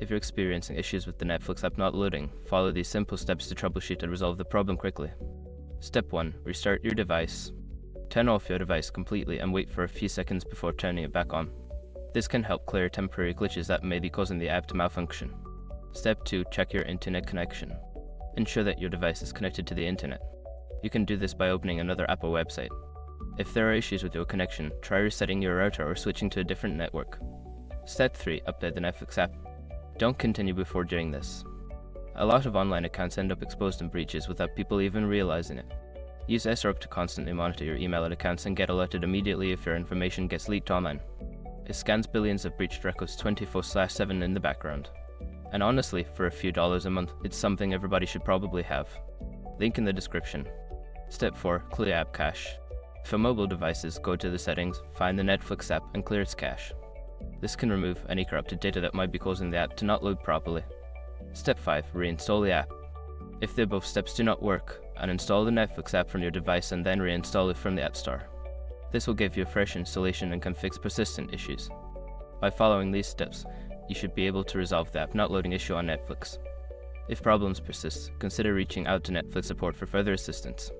If you're experiencing issues with the Netflix app not loading, follow these simple steps to troubleshoot and resolve the problem quickly. Step 1. Restart your device. Turn off your device completely and wait for a few seconds before turning it back on. This can help clear temporary glitches that may be causing the app to malfunction. Step 2. Check your internet connection. Ensure that your device is connected to the internet. You can do this by opening another Apple website. If there are issues with your connection, try resetting your router or switching to a different network. Step 3. Update the Netflix app. Don't continue before doing this. A lot of online accounts end up exposed in breaches without people even realizing it. Use SRUP to constantly monitor your email accounts and get alerted immediately if your information gets leaked online. It scans billions of breached records 24/7 in the background. And honestly, for a few dollars a month, it's something everybody should probably have. Link in the description. Step 4. Clear app cache. For mobile devices, go to the settings, find the Netflix app and clear its cache. This can remove any corrupted data that might be causing the app to not load properly. Step 5. Reinstall the app. If the above steps do not work, uninstall the Netflix app from your device and then reinstall it from the App Store. This will give you a fresh installation and can fix persistent issues. By following these steps, you should be able to resolve the app not loading issue on Netflix. If problems persist, consider reaching out to Netflix support for further assistance.